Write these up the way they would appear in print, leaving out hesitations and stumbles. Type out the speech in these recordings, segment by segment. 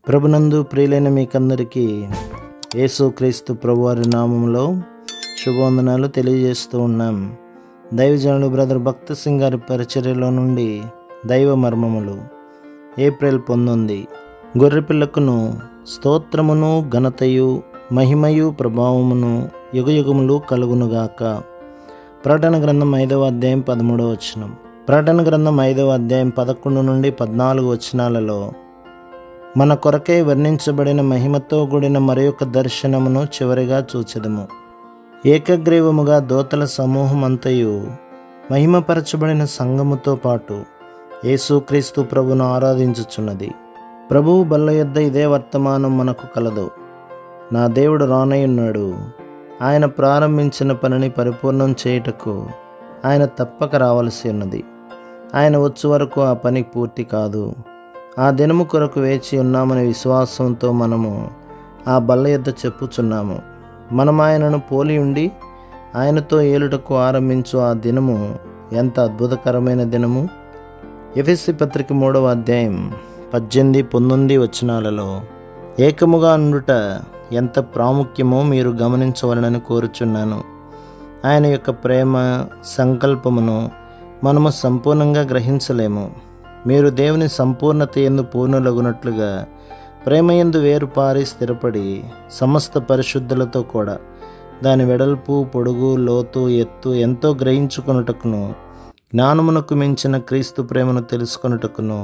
ప్రభునందు ప్రియులైన మీకందరికీ యేసుక్రీస్తు ప్రభువారి నామంలో శుభవందనాలు తెలియజేస్తూ ఉన్నాం. దైవజనుడు బ్రదర్ భక్త సింగ్ గారి పరిచర్యలో నుండి దైవ మర్మములు ఏప్రిల్ 19. గొర్రెపిల్లకును స్తోత్రమును ఘనతయు మహిమయు ప్రభావమును యుగయుగములు కలుగునుగాక. ప్రకటన గ్రంథం 5వ అధ్యాయం 13వ వచనం. ప్రకటన గ్రంథం 5వ అధ్యాయం 11 నుండి 14 వచనాలలో మన కొరకై వర్ణించబడిన మహిమతో కూడిన మరొక దర్శనమును చివరిగా చూచెదము. ఏకగ్రీవముగా దూతల సమూహం అంతయు మహిమపరచబడిన సంఘముతో పాటు యేసుక్రీస్తు ప్రభును ఆరాధించుచున్నది. ప్రభువు బల్ల యొద్ద ఇదే వర్తమానం మనకు కలదు. నా దేవుడు రానయ్యున్నాడు. ఆయన ప్రారంభించిన పనిని పరిపూర్ణం చేయుటకు ఆయన తప్పక రావలసి ఉన్నది. ఆయన వచ్చు వరకు ఆ పని పూర్తి కాదు. ఆ దినము కొరకు వేచి ఉన్నామనే విశ్వాసంతో మనము ఆ బల్ల యొద్ద చెప్పుచున్నాము. మనం ఆయనను పోలి ఉండి ఆయనతో ఏలుటకు ఆరంభించు ఆ దినము ఎంత అద్భుతకరమైన దినము. ఎఫెసీ పత్రిక 3వ అధ్యాయం 18-19 వచనాలలో ఏకముగా ఉండుట ఎంత ప్రాముఖ్యమో మీరు గమనించవలనని కోరుచున్నాను. ఆయన యొక్క ప్రేమ సంకల్పమును మనము సంపూర్ణంగా గ్రహించలేము. మీరు దేవుని సంపూర్ణత యందు పూర్ణులగునట్లుగా ప్రేమయందు వేరుపారి స్థిరపడి సమస్త పరిశుద్ధులతో కూడా దాని వెడల్పు పొడుగు లోతు ఎత్తు ఎంతో గ్రహించుకొనుటకును జ్ఞానమునకు మించిన క్రీస్తు ప్రేమను తెలుసుకొనుటకును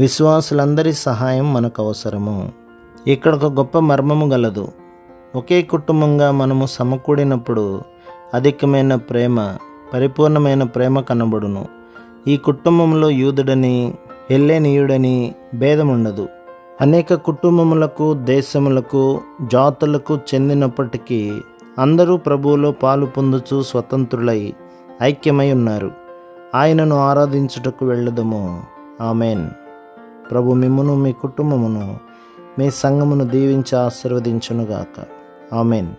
విశ్వాసులందరి సహాయం మనకు అవసరము. ఇక్కడ ఒక గొప్ప మర్మము గలదు. ఒకే కుటుంబంగా మనము సమకూడినప్పుడు అధికమైన ప్రేమ, పరిపూర్ణమైన ప్రేమ కనబడును. ఈ కుటుంబంలో యూదుడని హెల్లేనీయుడని భేదముండదు. అనేక కుటుంబములకు, దేశములకు, జాతులకు చెందినప్పటికీ అందరూ ప్రభువులో పాలు పొందుచు స్వతంత్రులై ఐక్యమై ఉన్నారు. ఆయనను ఆరాధించుటకు వెళ్ళదము. ఆమెన్. ప్రభు మిమ్మును, మీ కుటుంబమును, మీ సంఘమును దీవించి ఆశీర్వదించునుగాక. ఆమెన్.